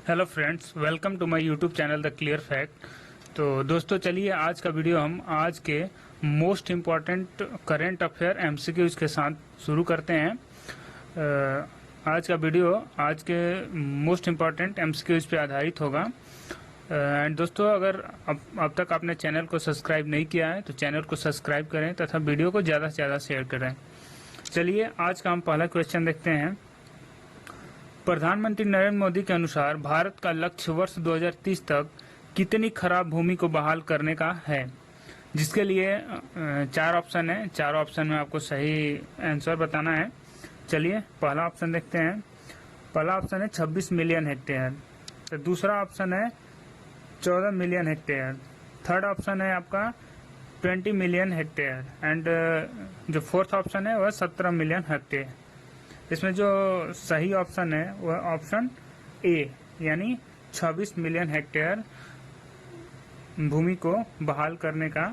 Hello friends, welcome to my YouTube channel the clear fact. तो दोस्तों, चलिए आज का वीडियो हम आज के most important current affair MCQs के साथ शुरू करते हैं। आज का वीडियो आज के मोस्ट इम्पॉर्टेंट एमसीक्यूज पे आधारित होगा। एंड दोस्तों, अगर अब तक आपने चैनल को सब्सक्राइब नहीं किया है तो चैनल को सब्सक्राइब करें तथा वीडियो को ज़्यादा से ज़्यादा शेयर करें। चलिए आज का हम पहला क्वेश्चन देखते हैं। प्रधानमंत्री नरेंद्र मोदी के अनुसार भारत का लक्ष्य वर्ष 2030 तक कितनी खराब भूमि को बहाल करने का है, जिसके लिए 4 ऑप्शन है। 4 ऑप्शन में आपको सही आंसर बताना है। चलिए पहला ऑप्शन देखते हैं। पहला ऑप्शन है 26 मिलियन हेक्टेयर। तो दूसरा ऑप्शन है 14 मिलियन हेक्टेयर। थर्ड ऑप्शन है आपका 20 मिलियन हेक्टेयर एंड जो फोर्थ ऑप्शन है वह 17 मिलियन हेक्टेयर। इसमें जो सही ऑप्शन है वह ऑप्शन ए यानी 26 मिलियन हेक्टेयर भूमि को बहाल करने का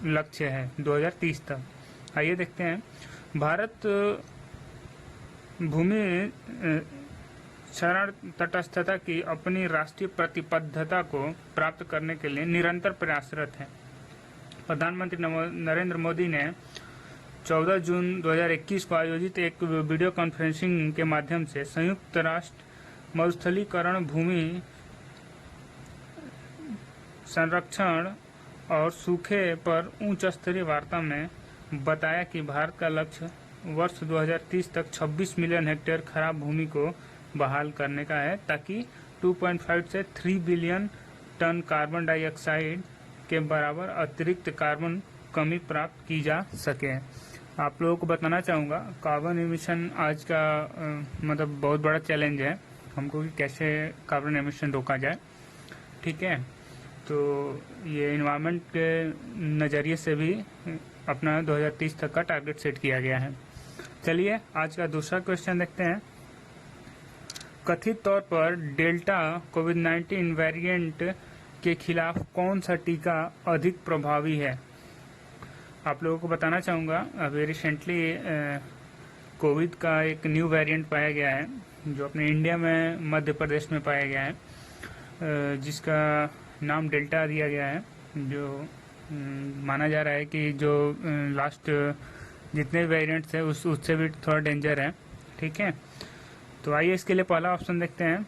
लक्ष्य है 2030 तक। आइए देखते हैं। भारत भूमि शरण तटस्थता की अपनी राष्ट्रीय प्रतिबद्धता को प्राप्त करने के लिए निरंतर प्रयासरत है। प्रधानमंत्री नरेंद्र मोदी ने 14 जून 2021 को आयोजित एक वीडियो कॉन्फ्रेंसिंग के माध्यम से संयुक्त राष्ट्र मरुस्थलीकरण, भूमि संरक्षण और सूखे पर उच्च स्तरीय वार्ता में बताया कि भारत का लक्ष्य वर्ष 2030 तक 26 मिलियन हेक्टेयर खराब भूमि को बहाल करने का है, ताकि 2.5 से 3 बिलियन टन कार्बन डाइऑक्साइड के बराबर अतिरिक्त कार्बन कमी प्राप्त की जा सके। आप लोगों को बताना चाहूँगा, कार्बन एमिशन आज का मतलब बहुत बड़ा चैलेंज है हमको कि कैसे कार्बन एमिशन रोका जाए। ठीक है, तो ये इन्वायरमेंट के नज़रिए से भी अपना 2030 तक का टारगेट सेट किया गया है। चलिए आज का दूसरा क्वेश्चन देखते हैं। कथित तौर पर डेल्टा कोविड-19 वेरिएंट के खिलाफ कौन सा टीका अधिक प्रभावी है? आप लोगों को बताना चाहूँगा, अभी रिसेंटली कोविड का एक न्यू वेरिएंट पाया गया है जो अपने इंडिया में मध्य प्रदेश में पाया गया है, जिसका नाम डेल्टा दिया गया है, जो माना जा रहा है कि जो लास्ट जितने वेरिएंट्स है उससे भी थोड़ा डेंजर है। ठीक है, तो आइए इसके लिए पहला ऑप्शन देखते हैं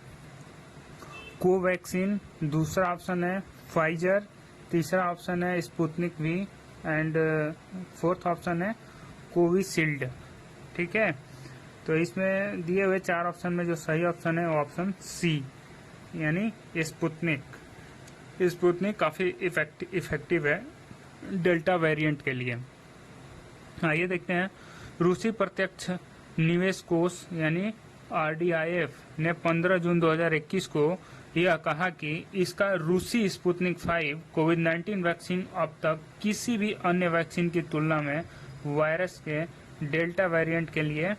कोवैक्सीन, दूसरा ऑप्शन है फाइजर, तीसरा ऑप्शन है Sputnik V and fourth option है कोविशील्ड। ठीक है, तो इसमें दिए हुए 4 ऑप्शन में जो सही ऑप्शन है वो ऑप्शन सी यानी स्पुतनिक। स्पुतनिक काफ़ी इफेक्टिव है डेल्टा वेरिएंट के लिए। आइए देखते हैं। रूसी प्रत्यक्ष निवेश कोष यानी RDIF ने 15 जून 2021 को यह कहा कि इसका रूसी स्पुतनिक 5 कोविड-19 वैक्सीन अब तक किसी भी अन्य वैक्सीन की तुलना में वायरस के डेल्टा वेरिएंट के लिए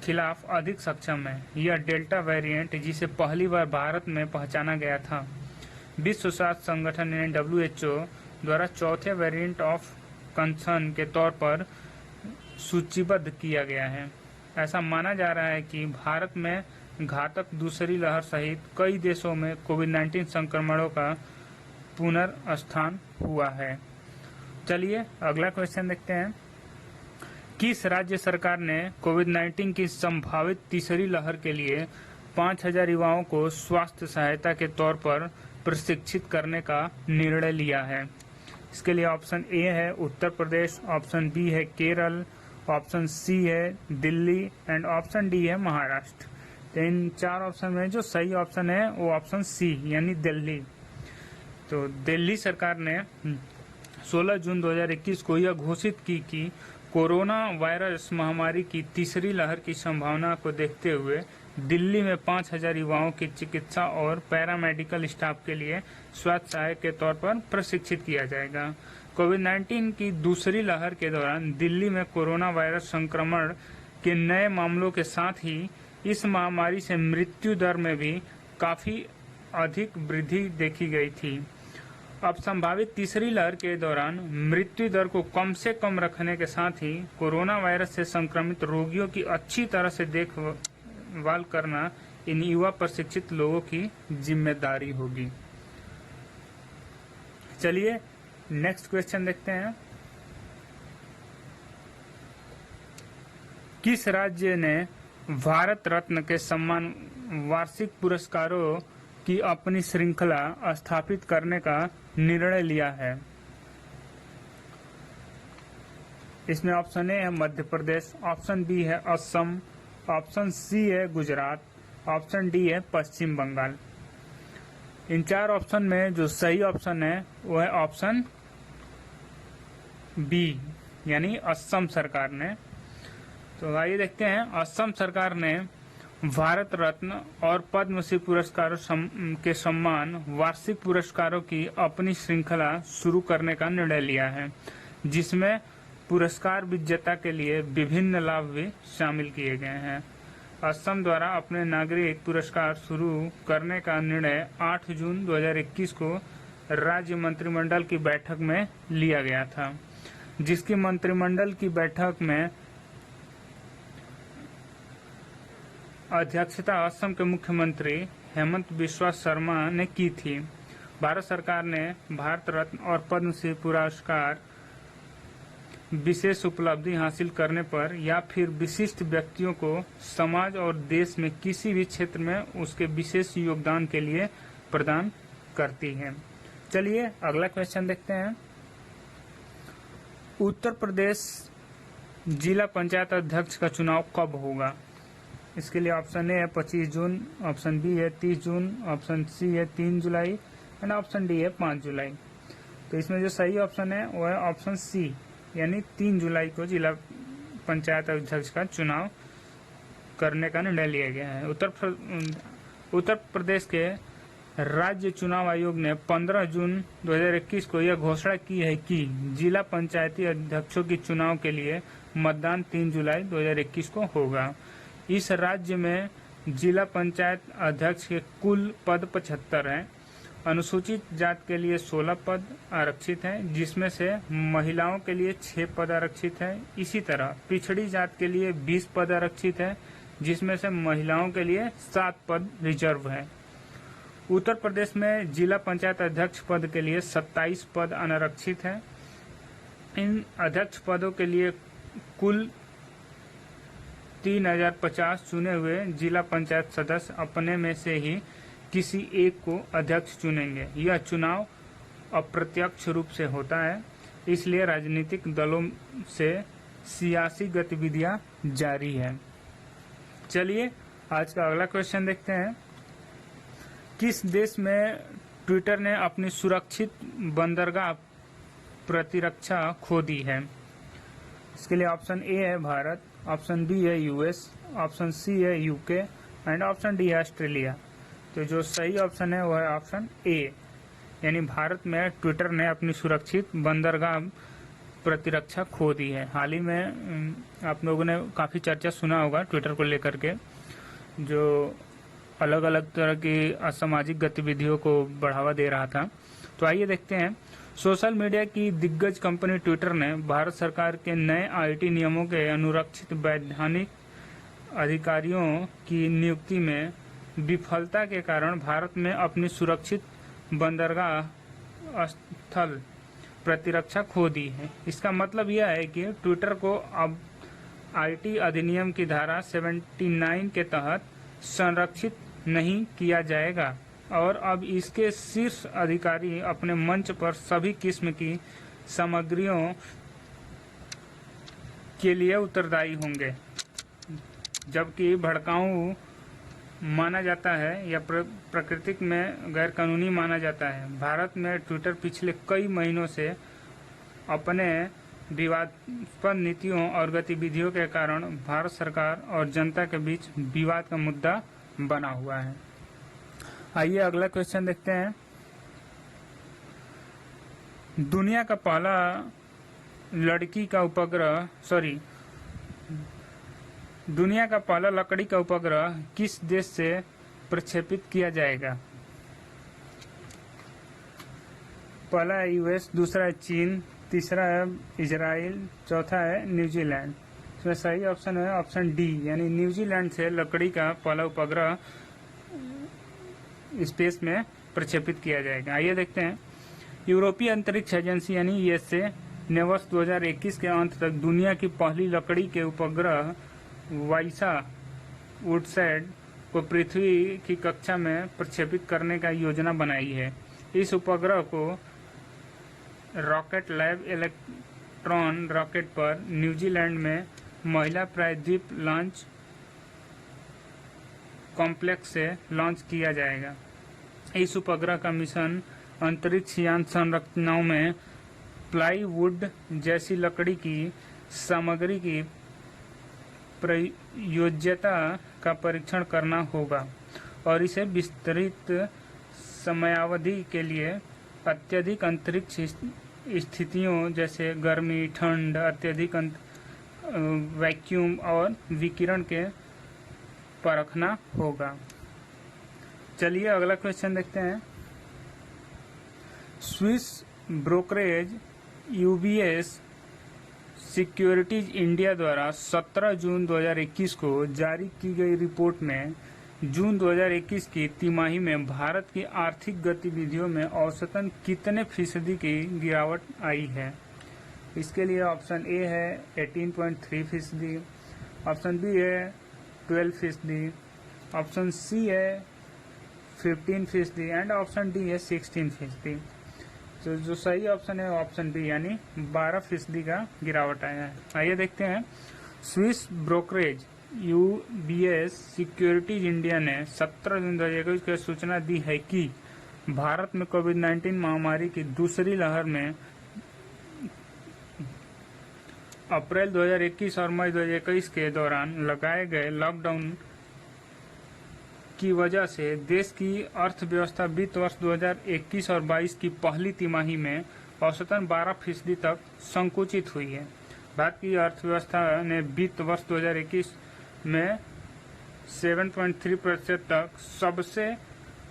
खिलाफ अधिक सक्षम है। यह डेल्टा वेरिएंट, जिसे पहली बार भारत में पहचाना गया था, विश्व स्वास्थ्य संगठन यानी WHO द्वारा चौथे वेरिएंट ऑफ कंसर्न के तौर पर सूचीबद्ध किया गया है। ऐसा माना जा रहा है कि भारत में घातक दूसरी लहर सहित कई देशों में कोविड-19 संक्रमणों का पुनर्स्थान हुआ है। चलिए अगला क्वेश्चन देखते हैं। किस राज्य सरकार ने कोविड-19 की संभावित तीसरी लहर के लिए 5000 युवाओं को स्वास्थ्य सहायता के तौर पर प्रशिक्षित करने का निर्णय लिया है? इसके लिए ऑप्शन ए है उत्तर प्रदेश, ऑप्शन बी है केरल, ऑप्शन सी है दिल्ली एंड ऑप्शन डी है महाराष्ट्र। तो इन 4 ऑप्शन में जो सही ऑप्शन है वो ऑप्शन सी यानी दिल्ली। तो दिल्ली सरकार ने 16 जून 2021 को यह घोषित की कि कोरोना वायरस महामारी की तीसरी लहर की संभावना को देखते हुए दिल्ली में 5000 युवाओं की चिकित्सा और पैरामेडिकल स्टाफ के लिए स्वास्थ्य सहायक के तौर पर प्रशिक्षित किया जाएगा। कोविड-19 की दूसरी लहर के दौरान दिल्ली में कोरोना वायरस संक्रमण के नए मामलों के साथ ही इस महामारी से मृत्यु दर में भी काफी अधिक वृद्धि देखी गई थी। अब संभावित तीसरी लहर के दौरान मृत्यु दर को कम से कम रखने के साथ ही कोरोना वायरस से संक्रमित रोगियों की अच्छी तरह से देखभाल करना इन युवा प्रशिक्षित लोगों की जिम्मेदारी होगी। चलिए नेक्स्ट क्वेश्चन देखते हैं। किस राज्य ने भारत रत्न के सम्मान वार्षिक पुरस्कारों की अपनी श्रृंखला स्थापित करने का निर्णय लिया है? इसमें ऑप्शन ए है मध्य प्रदेश, ऑप्शन बी है असम, ऑप्शन सी है गुजरात, ऑप्शन डी है पश्चिम बंगाल। इन चार ऑप्शन में जो सही ऑप्शन है वो है ऑप्शन बी, यानी असम सरकार ने। तो आइए देखते हैं, असम सरकार ने भारत रत्न और पद्मश्री पुरस्कारों के सम्मान वार्षिक पुरस्कारों की अपनी श्रृंखला शुरू करने का निर्णय लिया है, जिसमें पुरस्कार विजेता के लिए विभिन्न लाभ भी शामिल किए गए हैं। असम द्वारा अपने नागरिक पुरस्कार शुरू करने का निर्णय 8 जून 2021 को राज्य मंत्रिमंडल की बैठक में लिया गया था, जिसकी मंत्रिमंडल की बैठक में अध्यक्षता असम के मुख्यमंत्री हेमंत बिस्वा शर्मा ने की थी। भारत सरकार ने भारत रत्न और पद्मश्री पुरस्कार विशेष उपलब्धि हासिल करने पर या फिर विशिष्ट व्यक्तियों को समाज और देश में किसी भी क्षेत्र में उसके विशेष योगदान के लिए प्रदान करती है। चलिए अगला क्वेश्चन देखते हैं। उत्तर प्रदेश जिला पंचायत अध्यक्ष का चुनाव कब होगा? इसके लिए ऑप्शन ए है 25 जून, ऑप्शन बी है 30 जून, ऑप्शन सी है 3 जुलाई एंड ऑप्शन डी है 5 जुलाई। तो इसमें जो सही ऑप्शन है वो है ऑप्शन सी, यानी 3 जुलाई को जिला पंचायत अध्यक्ष का चुनाव करने का निर्णय लिया गया है। उत्तर प्रदेश के राज्य चुनाव आयोग ने 15 जून 2021 को यह घोषणा की है कि जिला पंचायती अध्यक्षों के चुनाव के लिए मतदान 3 जुलाई 2021 को होगा। इस राज्य में जिला पंचायत अध्यक्ष के कुल पद 75 हैं। अनुसूचित जात के लिए 16 पद आरक्षित हैं, जिसमें से महिलाओं के लिए 6 पद आरक्षित हैं। इसी तरह पिछड़ी जात के लिए 20 पद आरक्षित हैं, जिसमें से महिलाओं के लिए 7 पद रिजर्व हैं। उत्तर प्रदेश में जिला पंचायत अध्यक्ष पद के लिए 27 पद अनारक्षित हैं। इन अध्यक्ष पदों के लिए कुल 3050 चुने हुए जिला पंचायत सदस्य अपने में से ही किसी एक को अध्यक्ष चुनेंगे। यह चुनाव अप्रत्यक्ष रूप से होता है, इसलिए राजनीतिक दलों से सियासी गतिविधियां जारी है। चलिए आज का अगला क्वेश्चन देखते हैं। किस देश में ट्विटर ने अपनी सुरक्षित बंदरगाह प्रतिरक्षा खो दी है? इसके लिए ऑप्शन ए है भारत, ऑप्शन बी है यूएस, ऑप्शन सी है यूके एंड ऑप्शन डी है ऑस्ट्रेलिया। तो जो सही ऑप्शन है वो है ऑप्शन ए, यानी भारत में ट्विटर ने अपनी सुरक्षित बंदरगाह प्रतिरक्षा खो दी है। हाल ही में आप लोगों ने काफ़ी चर्चा सुना होगा ट्विटर को लेकर के, जो अलग अलग तरह की असामाजिक गतिविधियों को बढ़ावा दे रहा था। तो आइए देखते हैं। सोशल मीडिया की दिग्गज कंपनी ट्विटर ने भारत सरकार के नए आईटी नियमों के अनुरक्षित वैधानिक अधिकारियों की नियुक्ति में विफलता के कारण भारत में अपनी सुरक्षित बंदरगाह स्थल प्रतिरक्षा खो दी है। इसका मतलब यह है कि ट्विटर को अब आईटी अधिनियम की धारा 79 के तहत संरक्षित नहीं किया जाएगा और अब इसके शीर्ष अधिकारी अपने मंच पर सभी किस्म की सामग्रियों के लिए उत्तरदायी होंगे, जबकि भड़काऊ माना जाता है या प्राकृतिक में गैर कानूनी माना जाता है। भारत में ट्विटर पिछले कई महीनों से अपने विवादास्पद नीतियों और गतिविधियों के कारण भारत सरकार और जनता के बीच विवाद का मुद्दा बना हुआ है। आइए अगला क्वेश्चन देखते हैं। दुनिया का पहला लकड़ी का उपग्रह किस देश से प्रक्षेपित किया जाएगा? पहला है यूएस, दूसरा है चीन, तीसरा है इजराइल, चौथा है न्यूजीलैंड। इसमें सही ऑप्शन है ऑप्शन डी, यानी न्यूजीलैंड से लकड़ी का पहला उपग्रह स्पेस में प्रक्षेपित किया जाएगा। आइए देखते हैं। यूरोपीय अंतरिक्ष एजेंसी यानी यूएसए ने वर्ष 2021 के अंत तक दुनिया की पहली लकड़ी के उपग्रह वाइसा वुडसैड को पृथ्वी की कक्षा में प्रक्षेपित करने का योजना बनाई है। इस उपग्रह को रॉकेट लैब इलेक्ट्रॉन रॉकेट पर न्यूजीलैंड में महिला प्रायद्वीप लॉन्च कॉम्प्लेक्स से लॉन्च किया जाएगा। इस उपग्रह का मिशन अंतरिक्ष यान संरचनाओं में प्लाईवुड जैसी लकड़ी की सामग्री की प्रयोज्यता का परीक्षण करना होगा और इसे विस्तृत समयावधि के लिए अत्यधिक अंतरिक्ष स्थितियों जैसे गर्मी, ठंड, अत्यधिक वैक्यूम और विकिरण के परखना होगा। चलिए अगला क्वेश्चन देखते हैं। Swiss brokerage UBS securities India द्वारा 17 जून 2021 को जारी की गई रिपोर्ट में जून 2021 की तिमाही में भारत की आर्थिक गतिविधियों में औसतन कितने फीसदी की गिरावट आई है? इसके लिए ऑप्शन ए है 18.3%, ऑप्शन बी है 12%, ऑप्शन सी है 15% एंड ऑप्शन डी है 16%। तो जो सही ऑप्शन है ऑप्शन बी यानी 12% का गिरावट आया है। आइए देखते हैं। Swiss brokerage UBS securities India ने 17 जून 2021 को सूचना दी है कि भारत में कोविड-19 महामारी की दूसरी लहर में अप्रैल 2021 और मई 2021 के दौरान लगाए गए लॉकडाउन की वजह से देश की अर्थव्यवस्था वित्त वर्ष 2021 और 22 की पहली तिमाही में औसतन 12% तक संकुचित हुई है। भारत की अर्थव्यवस्था ने वित्त वर्ष 2021 में 7.3% तक सबसे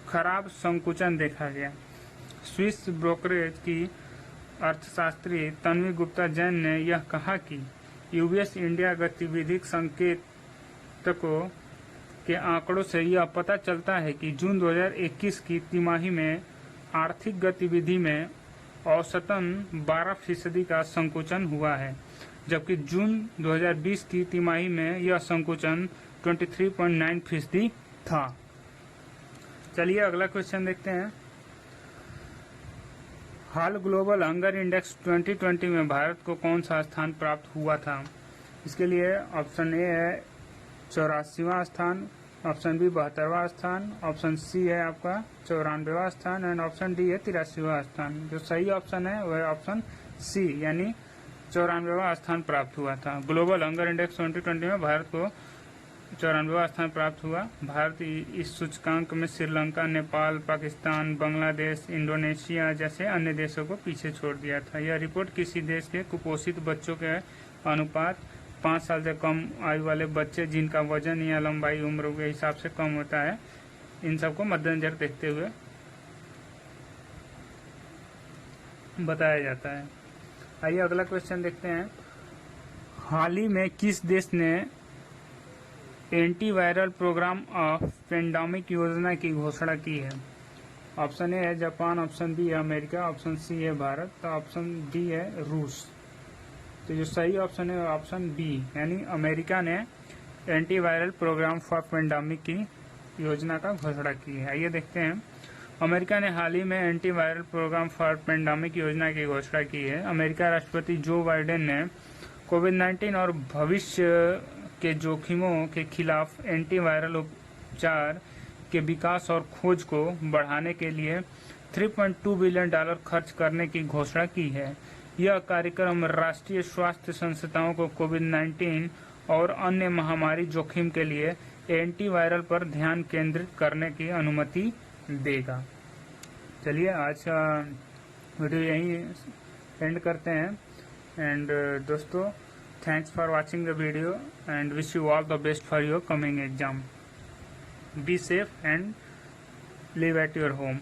खराब संकुचन देखा गया। स्विस ब्रोकरेज की अर्थशास्त्री तन्वी गुप्ता जैन ने यह कहा कि यूबीएस इंडिया गतिविधि संकेतकों के आंकड़ों से यह पता चलता है कि जून 2021 की तिमाही में आर्थिक गतिविधि में औसतन 12% का संकुचन हुआ है, जबकि जून 2020 की तिमाही में यह संकुचन 23.9% था। चलिए अगला क्वेश्चन देखते हैं। हाल ग्लोबल हंगर इंडेक्स 2020 में भारत को कौन सा स्थान प्राप्त हुआ था? इसके लिए ऑप्शन ए है 84वां स्थान, ऑप्शन बी 72वां स्थान, ऑप्शन सी है आपका 94वां स्थान एंड ऑप्शन डी है 83वां स्थान। जो सही ऑप्शन है वह ऑप्शन सी यानी 94वां स्थान प्राप्त हुआ था। ग्लोबल हंगर इंडेक्स 2020 में भारत को 94वां स्थान प्राप्त हुआ। भारत इस सूचकांक में श्रीलंका, नेपाल, पाकिस्तान, बांग्लादेश, इंडोनेशिया जैसे अन्य देशों को पीछे छोड़ दिया था। यह रिपोर्ट किसी देश के कुपोषित बच्चों के अनुपात 5 साल से कम आयु वाले बच्चे जिनका वजन या लंबाई उम्र के हिसाब से कम होता है, इन सबको मद्देनजर देखते हुए बताया जाता है। आइए अगला क्वेश्चन देखते हैं। हाल ही में किस देश ने एंटीवायरल प्रोग्राम ऑफ पेंडेमिक योजना की घोषणा की है? ऑप्शन ए है जापान, ऑप्शन बी है अमेरिका, ऑप्शन सी है भारत, तो ऑप्शन डी है रूस। तो जो सही ऑप्शन है ऑप्शन बी यानी अमेरिका ने एंटीवायरल प्रोग्राम फॉर पेंडेमिक की योजना का घोषणा की है। आइए देखते हैं। अमेरिका ने हाल ही में एंटीवायरल प्रोग्राम फॉर पेंडेमिक योजना की घोषणा की है। अमेरिका राष्ट्रपति जो बाइडेन ने कोविड-19 और भविष्य के जोखिमों के खिलाफ एंटीवायरल उपचार के विकास और खोज को बढ़ाने के लिए $3.2 बिलियन खर्च करने की घोषणा की है। यह कार्यक्रम राष्ट्रीय स्वास्थ्य संस्थाओं को कोविड-19 और अन्य महामारी जोखिम के लिए एंटीवायरल पर ध्यान केंद्रित करने की अनुमति देगा। चलिए आज का वीडियो यहीं एंड करते हैं एंड दोस्तों thanks for watching the video and wish you all the best for your coming exam. Be safe and live at your home.